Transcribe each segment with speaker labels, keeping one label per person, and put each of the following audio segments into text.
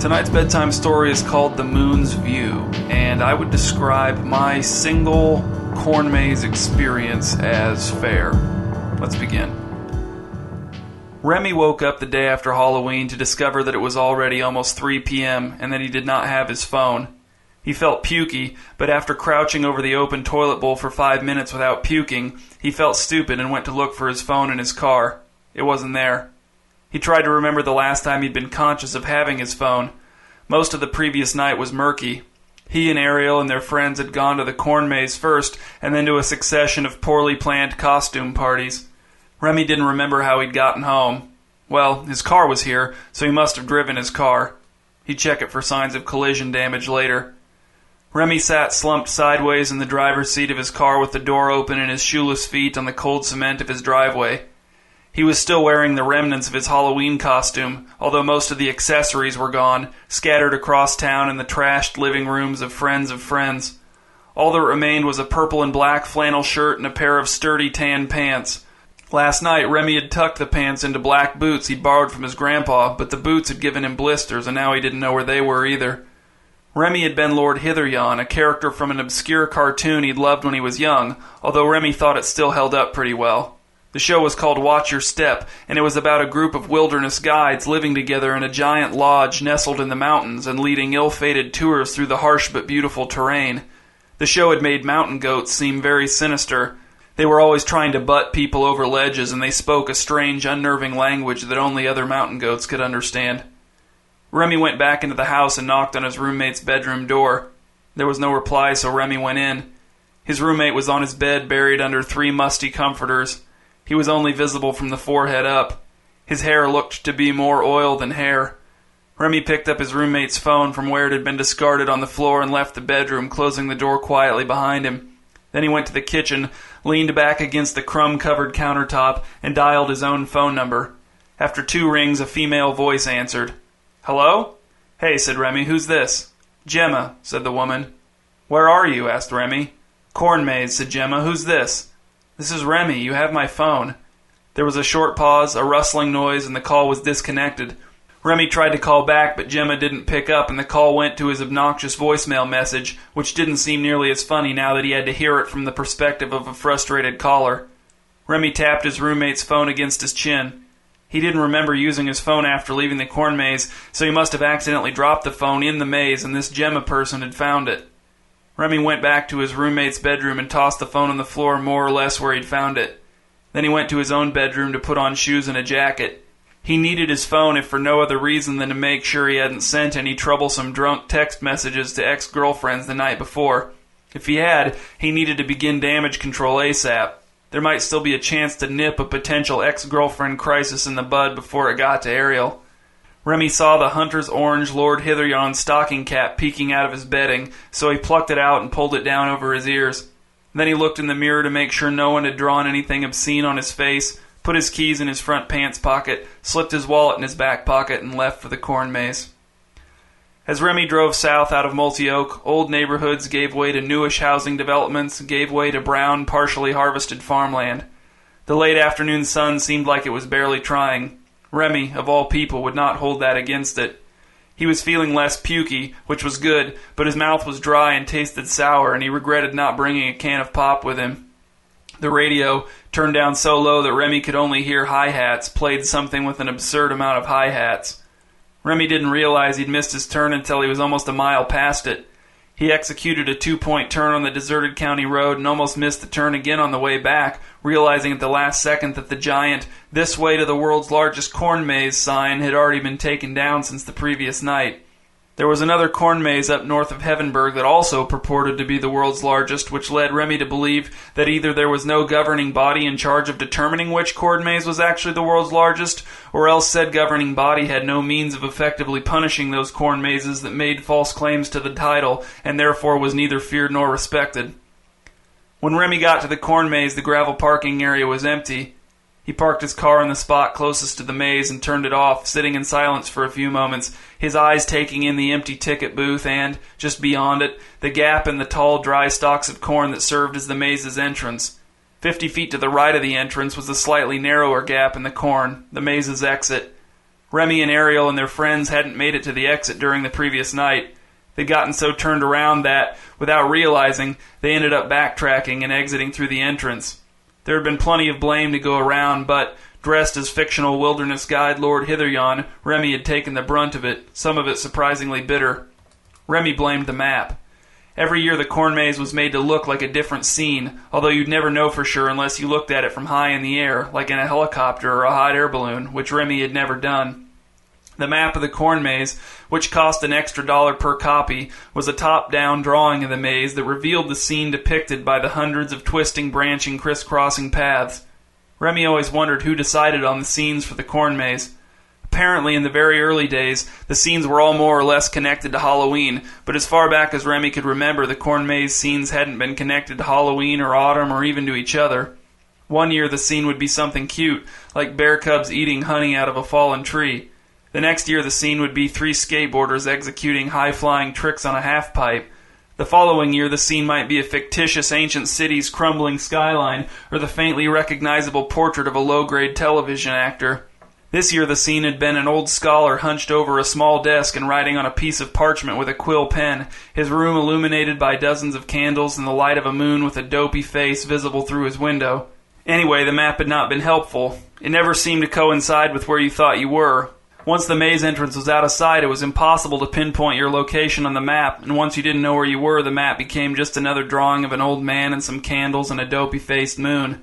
Speaker 1: Tonight's bedtime story is called The Moon's View, and I would describe my single corn maze experience as fair. Let's begin. Remy woke up the day after Halloween to discover that it was already almost 3 p.m. and that he did not have his phone. He felt pukey, but after crouching over the open toilet bowl for 5 minutes without puking, he felt stupid and went to look for his phone in his car. It wasn't there. He tried to remember the last time he'd been conscious of having his phone. Most of the previous night was murky. He and Ariel and their friends had gone to the corn maze first, and then to a succession of poorly planned costume parties. Remy didn't remember how he'd gotten home. Well, his car was here, so he must have driven his car. He'd check it for signs of collision damage later. Remy sat slumped sideways in the driver's seat of his car with the door open and his shoeless feet on the cold cement of his driveway. He was still wearing the remnants of his Halloween costume, although most of the accessories were gone, scattered across town in the trashed living rooms of friends. All that remained was a purple and black flannel shirt and a pair of sturdy tan pants. Last night, Remy had tucked the pants into black boots he'd borrowed from his grandpa, but the boots had given him blisters, and now he didn't know where they were either. Remy had been Lord Hitheryon, a character from an obscure cartoon he'd loved when he was young, although Remy thought it still held up pretty well. The show was called Watch Your Step, and it was about a group of wilderness guides living together in a giant lodge nestled in the mountains and leading ill-fated tours through the harsh but beautiful terrain. The show had made mountain goats seem very sinister. They were always trying to butt people over ledges, and they spoke a strange, unnerving language that only other mountain goats could understand. Remy went back into the house and knocked on his roommate's bedroom door. There was no reply, so Remy went in. His roommate was on his bed, buried under 3 musty comforters. He was only visible from the forehead up. His hair looked to be more oil than hair. Remy picked up his roommate's phone from where it had been discarded on the floor and left the bedroom, closing the door quietly behind him. Then he went to the kitchen, leaned back against the crumb-covered countertop, and dialed his own phone number. After 2 rings, a female voice answered. "Hello?" "Hey," said Remy, "who's this?" "Gemma," said the woman. "Where are you?" asked Remy. "Corn maze," said Gemma. "Who's this?" "This is Remy. You have my phone." There was a short pause, a rustling noise, and the call was disconnected. Remy tried to call back, but Gemma didn't pick up, and the call went to his obnoxious voicemail message, which didn't seem nearly as funny now that he had to hear it from the perspective of a frustrated caller. Remy tapped his roommate's phone against his chin. He didn't remember using his phone after leaving the corn maze, so he must have accidentally dropped the phone in the maze, and this Gemma person had found it. Remy went back to his roommate's bedroom and tossed the phone on the floor more or less where he'd found it. Then he went to his own bedroom to put on shoes and a jacket. He needed his phone if for no other reason than to make sure he hadn't sent any troublesome drunk text messages to ex-girlfriends the night before. If he had, he needed to begin damage control ASAP. There might still be a chance to nip a potential ex-girlfriend crisis in the bud before it got to Ariel. Remy saw the hunter's orange Lord Hitheryon stocking cap peeking out of his bedding, so he plucked it out and pulled it down over his ears. Then he looked in the mirror to make sure no one had drawn anything obscene on his face, put his keys in his front pants pocket, slipped his wallet in his back pocket, and left for the corn maze. As Remy drove south out of Multi-Oak, old neighborhoods gave way to newish housing developments, gave way to brown, partially harvested farmland. The late afternoon sun seemed like it was barely trying. Remy, of all people, would not hold that against it. He was feeling less pukey, which was good, but his mouth was dry and tasted sour, and he regretted not bringing a can of pop with him. The radio, turned down so low that Remy could only hear hi-hats, played something with an absurd amount of hi-hats. Remy didn't realize he'd missed his turn until he was almost a mile past it. He executed a 2-point turn on the deserted county road and almost missed the turn again on the way back, realizing at the last second that the giant "This way to the world's largest corn maze" sign had already been taken down since the previous night. There was another corn maze up north of Heavenburg that also purported to be the world's largest, which led Remy to believe that either there was no governing body in charge of determining which corn maze was actually the world's largest, or else said governing body had no means of effectively punishing those corn mazes that made false claims to the title, and therefore was neither feared nor respected. When Remy got to the corn maze, the gravel parking area was empty. He parked his car in the spot closest to the maze and turned it off, sitting in silence for a few moments, his eyes taking in the empty ticket booth and, just beyond it, the gap in the tall, dry stalks of corn that served as the maze's entrance. 50 feet to the right of the entrance was a slightly narrower gap in the corn, the maze's exit. Remy and Ariel and their friends hadn't made it to the exit during the previous night. They'd gotten so turned around that, without realizing, they ended up backtracking and exiting through the entrance. There had been plenty of blame to go around, but, dressed as fictional wilderness guide Lord Hitheryon, Remy had taken the brunt of it, some of it surprisingly bitter. Remy blamed the map. Every year the corn maze was made to look like a different scene, although you'd never know for sure unless you looked at it from high in the air, like in a helicopter or a hot air balloon, which Remy had never done. The map of the corn maze, which cost an extra $1 per copy, was a top-down drawing of the maze that revealed the scene depicted by the hundreds of twisting, branching, crisscrossing paths. Remy always wondered who decided on the scenes for the corn maze. Apparently, in the very early days, the scenes were all more or less connected to Halloween, but as far back as Remy could remember, the corn maze scenes hadn't been connected to Halloween or autumn or even to each other. One year the scene would be something cute, like bear cubs eating honey out of a fallen tree. The next year the scene would be 3 skateboarders executing high-flying tricks on a half-pipe. The following year the scene might be a fictitious ancient city's crumbling skyline, or the faintly recognizable portrait of a low-grade television actor. This year the scene had been an old scholar hunched over a small desk and writing on a piece of parchment with a quill pen, his room illuminated by dozens of candles and the light of a moon with a dopey face visible through his window. Anyway, the map had not been helpful. It never seemed to coincide with where you thought you were. Once the maze entrance was out of sight, it was impossible to pinpoint your location on the map, and once you didn't know where you were, the map became just another drawing of an old man and some candles and a dopey-faced moon.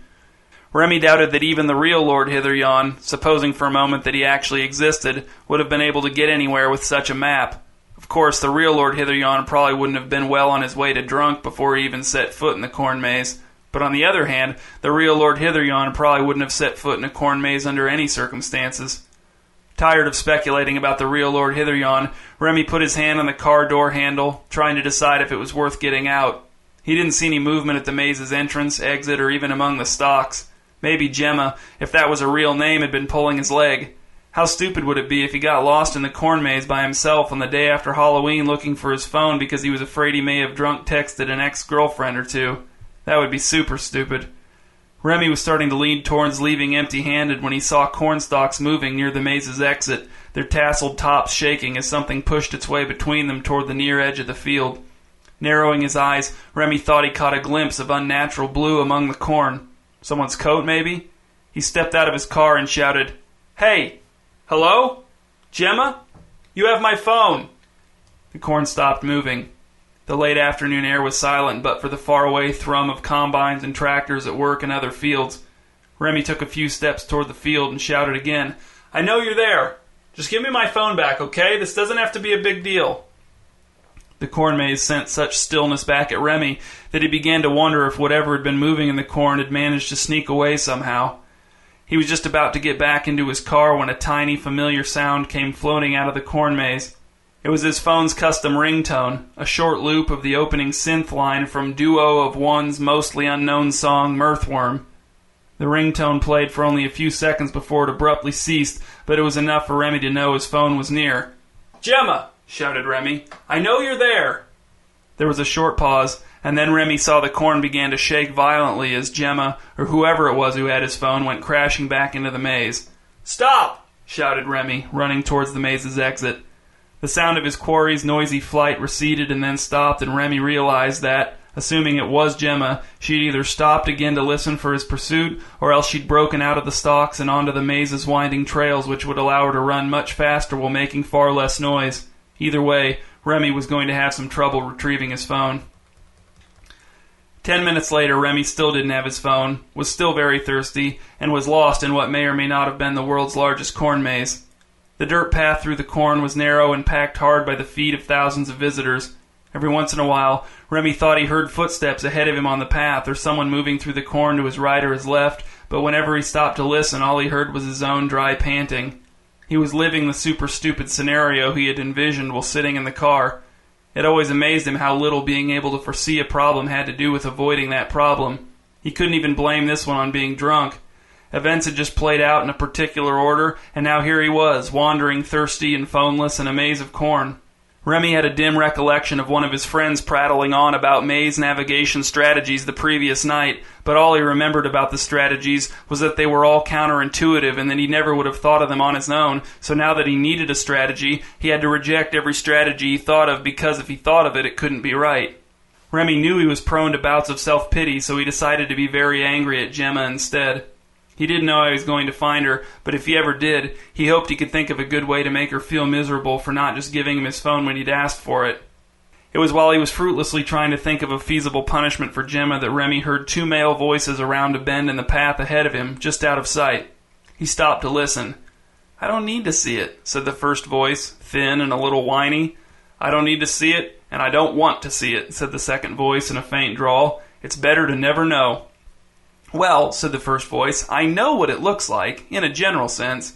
Speaker 1: Remy doubted that even the real Lord Hitheryon, supposing for a moment that he actually existed, would have been able to get anywhere with such a map. Of course, the real Lord Hitheryon probably wouldn't have been well on his way to drunk before he even set foot in the corn maze. But on the other hand, the real Lord Hitheryon probably wouldn't have set foot in a corn maze under any circumstances. Tired of speculating about the real Lord Hitheryon, Remy put his hand on the car door handle, trying to decide if it was worth getting out. He didn't see any movement at the maze's entrance, exit, or even among the stalks. Maybe Gemma, if that was a real name, had been pulling his leg. How stupid would it be if he got lost in the corn maze by himself on the day after Halloween looking for his phone because he was afraid he may have drunk texted an ex-girlfriend or two? That would be super stupid. Remy was starting to lean towards leaving empty-handed when he saw corn stalks moving near the maze's exit, their tasseled tops shaking as something pushed its way between them toward the near edge of the field. Narrowing his eyes, Remy thought he caught a glimpse of unnatural blue among the corn. Someone's coat, maybe? He stepped out of his car and shouted, "Hey! Hello? Gemma? You have my phone!" The corn stopped moving. The late afternoon air was silent but for the faraway thrum of combines and tractors at work in other fields. Remy took a few steps toward the field and shouted again, "I know you're there. Just give me my phone back, okay? This doesn't have to be a big deal." The corn maze sent such stillness back at Remy that he began to wonder if whatever had been moving in the corn had managed to sneak away somehow. He was just about to get back into his car when a tiny, familiar sound came floating out of the corn maze. It was his phone's custom ringtone, a short loop of the opening synth line from Duo of One's mostly unknown song, Mirthworm. The ringtone played for only a few seconds before it abruptly ceased, but it was enough for Remy to know his phone was near. "Gemma!" shouted Remy. "I know you're there!" There was a short pause, and then Remy saw the corn began to shake violently as Gemma, or whoever it was who had his phone, went crashing back into the maze. "Stop!" shouted Remy, running towards the maze's exit. The sound of his quarry's noisy flight receded and then stopped, and Remy realized that, assuming it was Gemma, she'd either stopped again to listen for his pursuit, or else she'd broken out of the stalks and onto the maze's winding trails, which would allow her to run much faster while making far less noise. Either way, Remy was going to have some trouble retrieving his phone. 10 minutes later, Remy still didn't have his phone, was still very thirsty, and was lost in what may or may not have been the world's largest corn maze. The dirt path through the corn was narrow and packed hard by the feet of thousands of visitors. Every once in a while, Remy thought he heard footsteps ahead of him on the path, or someone moving through the corn to his right or his left, but whenever he stopped to listen, all he heard was his own dry panting. He was living the super stupid scenario he had envisioned while sitting in the car. It always amazed him how little being able to foresee a problem had to do with avoiding that problem. He couldn't even blame this one on being drunk. Events had just played out in a particular order, and now here he was, wandering thirsty and phoneless in a maze of corn. Remy had a dim recollection of one of his friends prattling on about maze navigation strategies the previous night, but all he remembered about the strategies was that they were all counterintuitive and that he never would have thought of them on his own, so now that he needed a strategy, he had to reject every strategy he thought of because if he thought of it, it couldn't be right. Remy knew he was prone to bouts of self-pity, so he decided to be very angry at Gemma instead. He didn't know how he was going to find her, but if he ever did, he hoped he could think of a good way to make her feel miserable for not just giving him his phone when he'd asked for it. It was while he was fruitlessly trying to think of a feasible punishment for Gemma that Remy heard two male voices around a bend in the path ahead of him, just out of sight. He stopped to listen. "I don't need to see it," said the first voice, thin and a little whiny. "I don't need to see it, and I don't want to see it," said the second voice in a faint drawl. "It's better to never know." "Well," said the first voice, "I know what it looks like, in a general sense."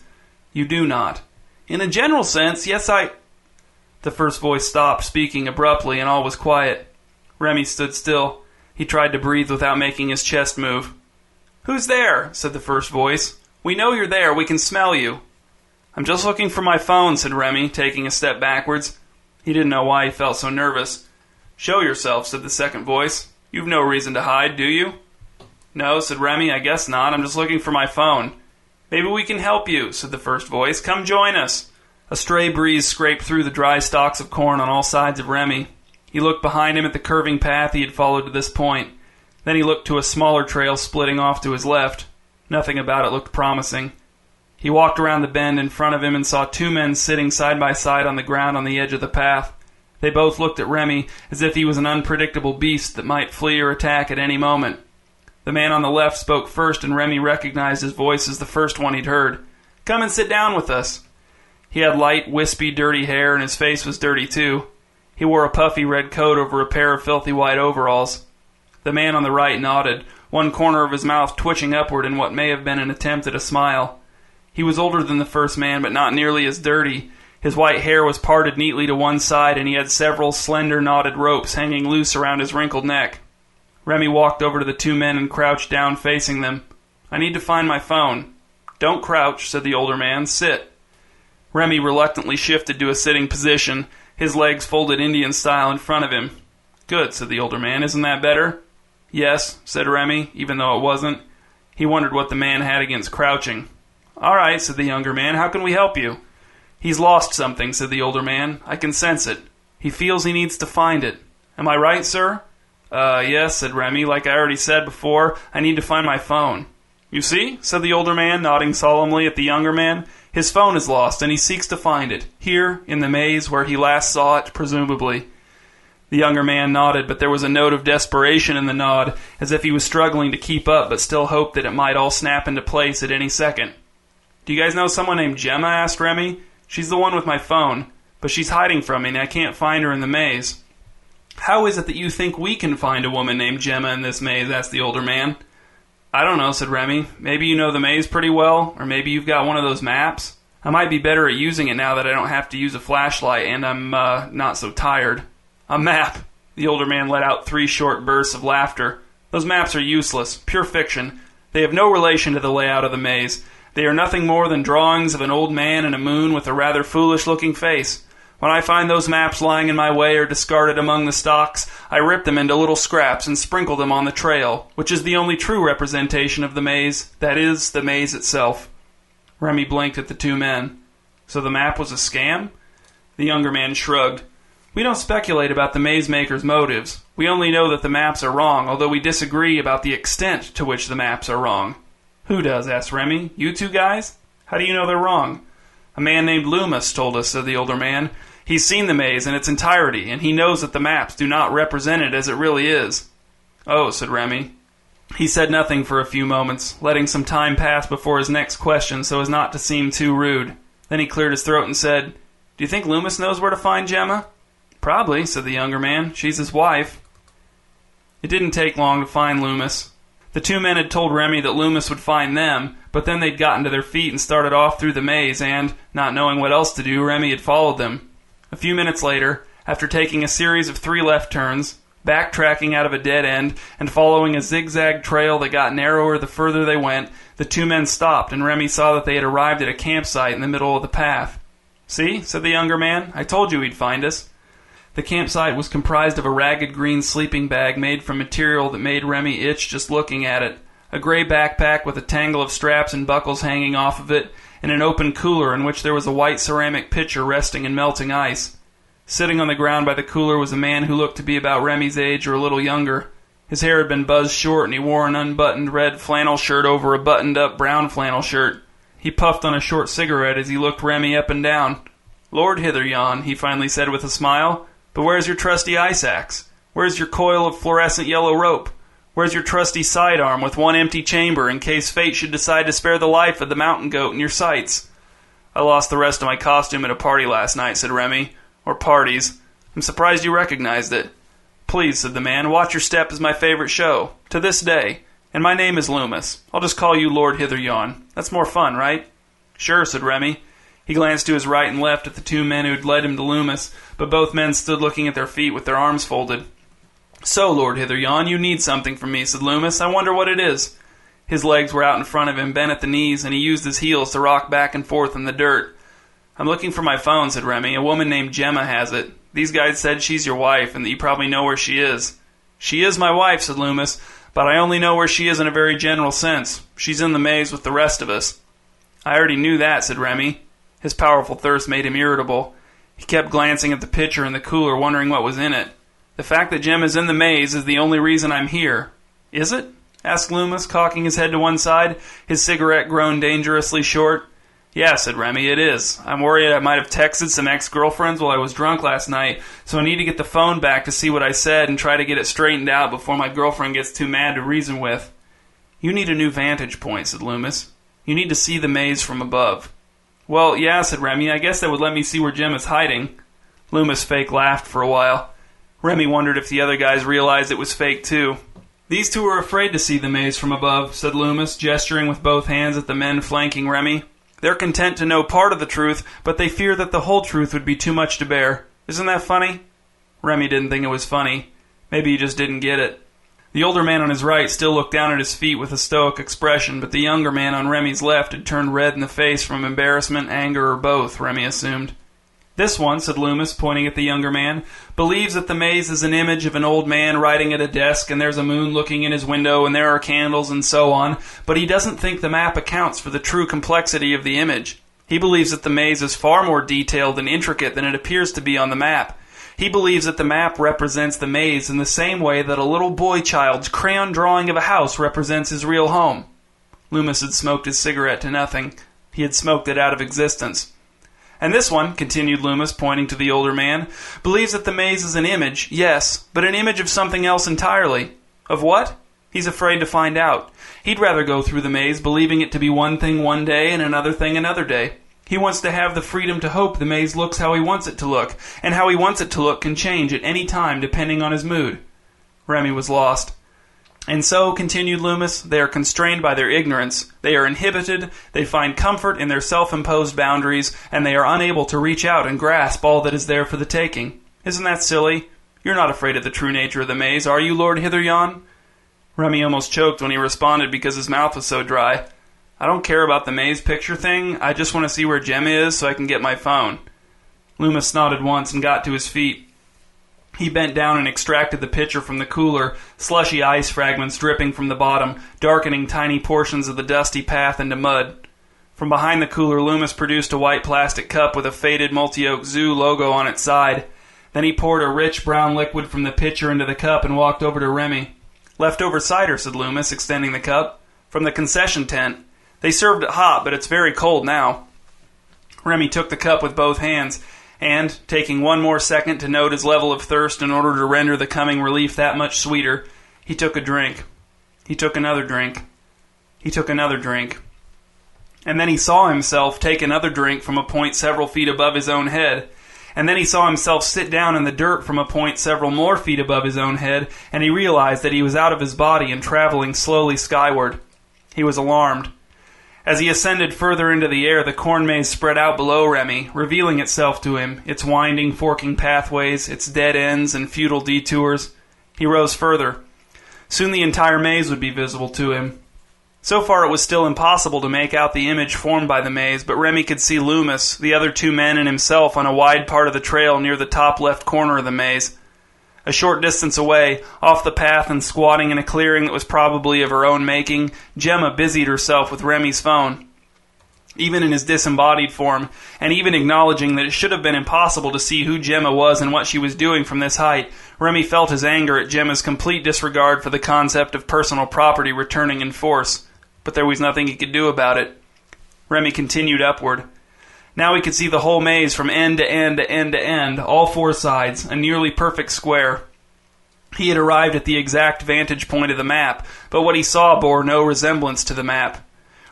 Speaker 1: "You do not." "In a general sense, yes, I—" The first voice stopped speaking abruptly, and all was quiet. Remy stood still. He tried to breathe without making his chest move. "Who's there?" said the first voice. "We know you're there. We can smell you." "I'm just looking for my phone," said Remy, taking a step backwards. He didn't know why he felt so nervous. "Show yourself," said the second voice. "You've no reason to hide, do you?" "No," said Remy, "I guess not. I'm just looking for my phone." "Maybe we can help you," said the first voice. "Come join us." A stray breeze scraped through the dry stalks of corn on all sides of Remy. He looked behind him at the curving path he had followed to this point. Then he looked to a smaller trail splitting off to his left. Nothing about it looked promising. He walked around the bend in front of him and saw two men sitting side by side on the ground on the edge of the path. They both looked at Remy as if he was an unpredictable beast that might flee or attack at any moment. The man on the left spoke first, and Remy recognized his voice as the first one he'd heard. "Come and sit down with us." He had light, wispy, dirty hair, and his face was dirty too. He wore a puffy red coat over a pair of filthy white overalls. The man on the right nodded, one corner of his mouth twitching upward in what may have been an attempt at a smile. He was older than the first man, but not nearly as dirty. His white hair was parted neatly to one side, and he had several slender knotted ropes hanging loose around his wrinkled neck. Remy walked over to the two men and crouched down facing them. "I need to find my phone." "Don't crouch," said the older man. "Sit." Remy reluctantly shifted to a sitting position, his legs folded Indian style in front of him. "Good," said the older man. "Isn't that better?" "Yes," said Remy, even though it wasn't. He wondered what the man had against crouching. "All right," said the younger man. "How can we help you?" "He's lost something," said the older man. "I can sense it. He feels he needs to find it. Am I right, sir?" Yes," said Remy. "Like I already said before, I need to find my phone." "You see," said the older man, nodding solemnly at the younger man. "His phone is lost, and he seeks to find it, here, in the maze where he last saw it, presumably." The younger man nodded, but there was a note of desperation in the nod, as if he was struggling to keep up, but still hoped that it might all snap into place at any second. "Do you guys know someone named Gemma?" asked Remy. "She's the one with my phone, but she's hiding from me, and I can't find her in the maze." "How is it that you think we can find a woman named Gemma in this maze?" asked the older man. "I don't know," said Remy. "Maybe you know the maze pretty well, or maybe you've got one of those maps. I might be better at using it now that I don't have to use a flashlight, and I'm, not so tired." "A map!" The older man let out 3 short bursts of laughter. "Those maps are useless, pure fiction. They have no relation to the layout of the maze. They are nothing more than drawings of an old man and a moon with a rather foolish-looking face. When I find those maps lying in my way or discarded among the stalks, I rip them into little scraps and sprinkle them on the trail, which is the only true representation of the maze, that is, the maze itself." Remy blinked at the two men. "So the map was a scam?" The younger man shrugged. "We don't speculate about the maze maker's motives. We only know that the maps are wrong, although we disagree about the extent to which the maps are wrong." "Who does?" asked Remy. "You two guys? How do you know they're wrong?" "A man named Loomis told us," said the older man. "He's seen the maze in its entirety, and he knows that the maps do not represent it as it really is." "Oh," said Remy. He said nothing for a few moments, letting some time pass before his next question so as not to seem too rude. Then he cleared his throat and said, "Do you think Loomis knows where to find Gemma?" "Probably," said the younger man. "She's his wife." It didn't take long to find Loomis. The two men had told Remy that Loomis would find them, but then they'd gotten to their feet and started off through the maze, and, not knowing what else to do, Remy had followed them. A few minutes later, after taking a series of 3 left turns, backtracking out of a dead end, and following a zigzag trail that got narrower the further they went, the two men stopped, and Remy saw that they had arrived at a campsite in the middle of the path. "See," said the younger man, "I told you he'd find us." The campsite was comprised of a ragged green sleeping bag made from material that made Remy itch just looking at it, a gray backpack with a tangle of straps and buckles hanging off of it, and an open cooler in which there was a white ceramic pitcher resting in melting ice. Sitting on the ground by the cooler was a man who looked to be about Remy's age or a little younger. His hair had been buzzed short, and he wore an unbuttoned red flannel shirt over a buttoned-up brown flannel shirt. He puffed on a short cigarette as he looked Remy up and down. "Lord Hitheryon," he finally said with a smile, "but where's your trusty ice axe? Where's your coil of fluorescent yellow rope? Where's your trusty sidearm with one empty chamber in case fate should decide to spare the life of the mountain goat in your sights?" "I lost the rest of my costume at a party last night," said Remy. "Or parties. I'm surprised you recognized it." "Please," said the man, "Watch Your Step is my favorite show, to this day. And my name is Loomis. I'll just call you Lord Hitheryon. That's more fun, right?" "Sure," said Remy. He glanced to his right and left at the two men who had led him to Loomis, but both men stood looking at their feet with their arms folded. "So, Lord Hitheryon, you need something from me," said Loomis. "I wonder what it is." His legs were out in front of him, bent at the knees, and he used his heels to rock back and forth in the dirt. "I'm looking for my phone," said Remy. "A woman named Gemma has it. These guys said she's your wife, and that you probably know where she is." "She is my wife," said Loomis, "but I only know where she is in a very general sense. She's in the maze with the rest of us." "I already knew that," said Remy. His powerful thirst made him irritable. He kept glancing at the pitcher and the cooler, wondering what was in it. "The fact that Gemma's in the maze is the only reason I'm here." "Is it?" asked Loomis, cocking his head to one side, his cigarette grown dangerously short. "Yeah," said Remy, "it is. I'm worried I might have texted some ex-girlfriends while I was drunk last night, so I need to get the phone back to see what I said and try to get it straightened out before my girlfriend gets too mad to reason with." "You need a new vantage point," said Loomis. "You need to see the maze from above." "Well, yeah," said Remy, "I guess that would let me see where Gemma's hiding." Loomis fake laughed for a while. Remy wondered if the other guys realized it was fake too. "These two are afraid to see the maze from above," said Loomis, gesturing with both hands at the men flanking Remy. "They're content to know part of the truth, but they fear that the whole truth would be too much to bear. Isn't that funny?" Remy didn't think it was funny. Maybe he just didn't get it. The older man on his right still looked down at his feet with a stoic expression, but the younger man on Remy's left had turned red in the face from embarrassment, anger, or both, Remy assumed. "This one," said Loomis, pointing at the younger man, "believes that the maze is an image of an old man writing at a desk, and there's a moon looking in his window, and there are candles, and so on, but he doesn't think the map accounts for the true complexity of the image. He believes that the maze is far more detailed and intricate than it appears to be on the map. He believes that the map represents the maze in the same way that a little boy child's crayon drawing of a house represents his real home." Loomis had smoked his cigarette to nothing. He had smoked it out of existence. "And this one," continued Loomis, pointing to the older man, "believes that the maze is an image, yes, but an image of something else entirely." "Of what?" "He's afraid to find out. He'd rather go through the maze believing it to be one thing one day and another thing another day. He wants to have the freedom to hope the maze looks how he wants it to look, and how he wants it to look can change at any time depending on his mood." Remy was lost. "And so," continued Loomis, "they are constrained by their ignorance, they are inhibited, they find comfort in their self-imposed boundaries, and they are unable to reach out and grasp all that is there for the taking. Isn't that silly? You're not afraid of the true nature of the maze, are you, Lord Hitheryon?" Remy almost choked when he responded because his mouth was so dry. "I don't care about the maze picture thing. I just want to see where Gemma is so I can get my phone." Loomis nodded once and got to his feet. He bent down and extracted the pitcher from the cooler, slushy ice fragments dripping from the bottom, darkening tiny portions of the dusty path into mud. From behind the cooler, Loomis produced a white plastic cup with a faded Multi-Oak Zoo logo on its side. Then he poured a rich brown liquid from the pitcher into the cup and walked over to Remy. "Leftover cider," said Loomis, extending the cup. "From the concession tent. They served it hot, but it's very cold now." Remy took the cup with both hands, and, taking one more second to note his level of thirst in order to render the coming relief that much sweeter, he took a drink. He took another drink. He took another drink. And then he saw himself take another drink from a point several feet above his own head. And then he saw himself sit down in the dirt from a point several more feet above his own head, and he realized that he was out of his body and traveling slowly skyward. He was alarmed. As he ascended further into the air, the corn maze spread out below Remy, revealing itself to him, its winding, forking pathways, its dead ends and futile detours. He rose further. Soon the entire maze would be visible to him. So far it was still impossible to make out the image formed by the maze, but Remy could see Loomis, the other two men, and himself on a wide part of the trail near the top left corner of the maze. A short distance away, off the path and squatting in a clearing that was probably of her own making, Gemma busied herself with Remy's phone. Even in his disembodied form, and even acknowledging that it should have been impossible to see who Gemma was and what she was doing from this height, Remy felt his anger at Gemma's complete disregard for the concept of personal property returning in force. But there was nothing he could do about it. Remy continued upward. Now he could see the whole maze from end to end to end to end, all four sides, a nearly perfect square. He had arrived at the exact vantage point of the map, but what he saw bore no resemblance to the map.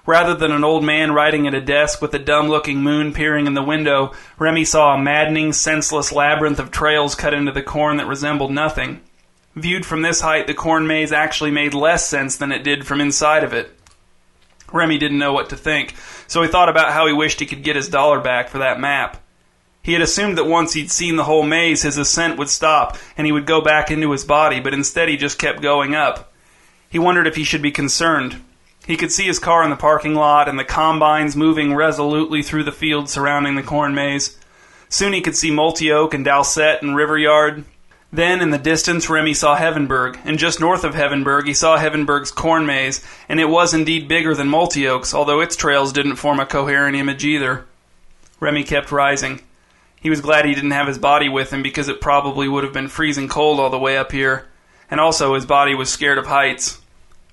Speaker 1: Rather than an old man writing at a desk with a dumb-looking moon peering in the window, Remy saw a maddening, senseless labyrinth of trails cut into the corn that resembled nothing. Viewed from this height, the corn maze actually made less sense than it did from inside of it. Remy didn't know what to think, so he thought about how he wished he could get his dollar back for that map. He had assumed that once he'd seen the whole maze, his ascent would stop, and he would go back into his body, but instead he just kept going up. He wondered if he should be concerned. He could see his car in the parking lot, and the combines moving resolutely through the fields surrounding the corn maze. Soon he could see Multi-Oak and Dalset and River Yard. Then, in the distance, Remy saw Heavenburg, and just north of Heavenburg he saw Heavenburg's corn maze, and it was indeed bigger than Multi-Oak's, although its trails didn't form a coherent image either. Remy kept rising. He was glad he didn't have his body with him, because it probably would have been freezing cold all the way up here, and also his body was scared of heights.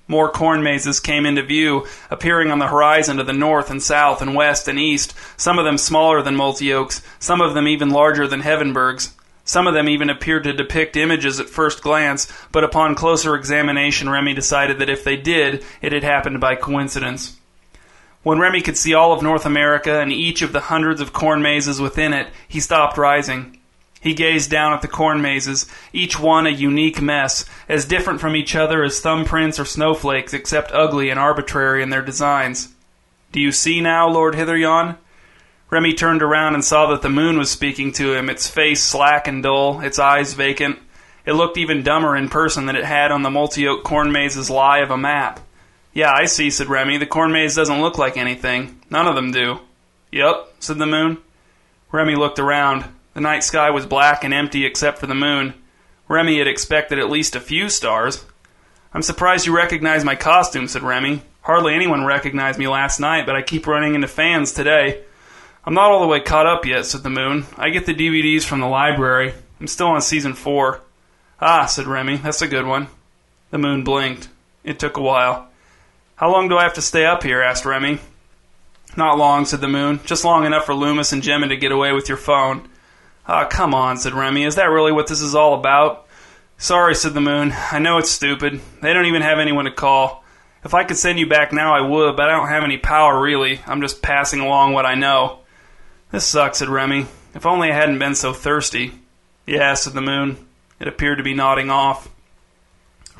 Speaker 1: More corn mazes came into view, appearing on the horizon to the north and south and west and east, some of them smaller than Multi-Oak's, some of them even larger than Heavenburg's. Some of them even appeared to depict images at first glance, but upon closer examination Remy decided that if they did, it had happened by coincidence. When Remy could see all of North America and each of the hundreds of corn mazes within it, he stopped rising. He gazed down at the corn mazes, each one a unique mess, as different from each other as thumbprints or snowflakes, except ugly and arbitrary in their designs. "Do you see now, Lord Hitheryon?" Remy turned around and saw that the moon was speaking to him, its face slack and dull, its eyes vacant. It looked even dumber in person than it had on the Multi-Oak corn maze's lie of a map. "Yeah, I see," said Remy. "The corn maze doesn't look like anything. None of them do." "Yup," said the moon. Remy looked around. The night sky was black and empty except for the moon. Remy had expected at least a few stars. "I'm surprised you recognize my costume," said Remy. "Hardly anyone recognized me last night, but I keep running into fans today." "I'm not all the way caught up yet," said the moon. "I get the DVDs from the library. I'm still on season 4. "Ah," said Remy, "that's a good one." The moon blinked. It took a while. "How long do I have to stay up here?" asked Remy. "Not long," said the moon. "Just long enough for Loomis and Gemma to get away with your phone." "Ah, come on," said Remy. "Is that really what this is all about?" "Sorry," said the moon. "I know it's stupid. They don't even have anyone to call. If I could send you back now, I would, but I don't have any power, really. I'm just passing along what I know." "This sucks," said Remy. "If only I hadn't been so thirsty." "Yeah," said the moon. It appeared to be nodding off.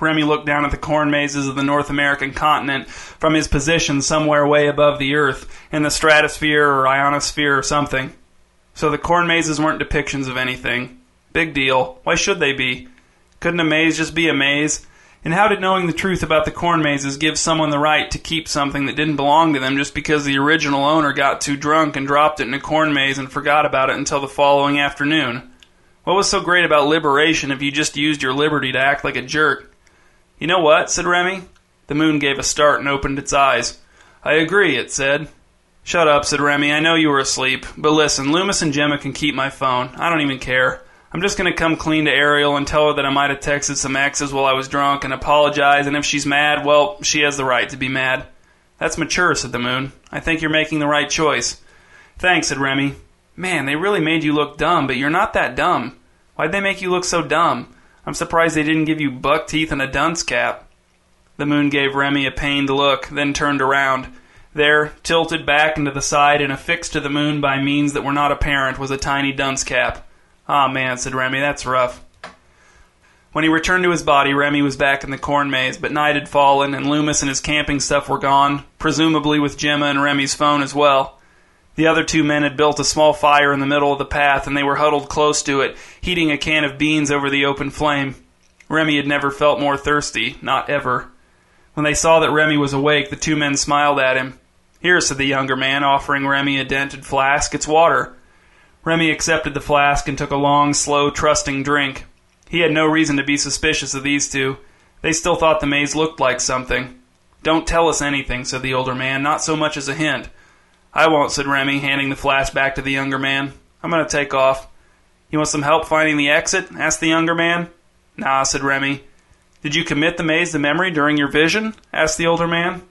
Speaker 1: Remy looked down at the corn mazes of the North American continent from his position somewhere way above the Earth, in the stratosphere or ionosphere or something. So the corn mazes weren't depictions of anything. Big deal. Why should they be? Couldn't a maze just be a maze? And how did knowing the truth about the corn mazes give someone the right to keep something that didn't belong to them just because the original owner got too drunk and dropped it in a corn maze and forgot about it until the following afternoon? What was so great about liberation if you just used your liberty to act like a jerk? "You know what?" said Remy. The moon gave a start and opened its eyes. "I agree," it said. "Shut up," said Remy. "I know you were asleep. But listen, Loomis and Gemma can keep my phone. I don't even care. I'm just going to come clean to Ariel and tell her that I might have texted some exes while I was drunk and apologize, and if she's mad, well, she has the right to be mad." "That's mature," said the moon. "I think you're making the right choice." "Thanks," said Remy. "Man, they really made you look dumb, but you're not that dumb. Why'd they make you look so dumb? I'm surprised they didn't give you buck teeth and a dunce cap." The moon gave Remy a pained look, then turned around. There, tilted back and to the side and affixed to the moon by means that were not apparent, was a tiny dunce cap. "Aw, man," said Remy, "that's rough." When he returned to his body, Remy was back in the corn maze, but night had fallen, and Loomis and his camping stuff were gone, presumably with Gemma and Remy's phone as well. The other two men had built a small fire in the middle of the path, and they were huddled close to it, heating a can of beans over the open flame. Remy had never felt more thirsty, not ever. When they saw that Remy was awake, the two men smiled at him. "Here," said the younger man, offering Remy a dented flask. "It's water." Remy accepted the flask and took a long, slow, trusting drink. He had no reason to be suspicious of these two. They still thought the maze looked like something. "Don't tell us anything," said the older man, "not so much as a hint." "I won't," said Remy, handing the flask back to the younger man. "I'm going to take off." "You want some help finding the exit?" asked the younger man. "Nah," said Remy. "Did you commit the maze to memory during your vision?" asked the older man.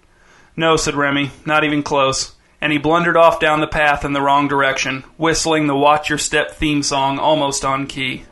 Speaker 1: "No," said Remy, "not even close." And he blundered off down the path in the wrong direction, whistling the Watch Your Step theme song almost on key.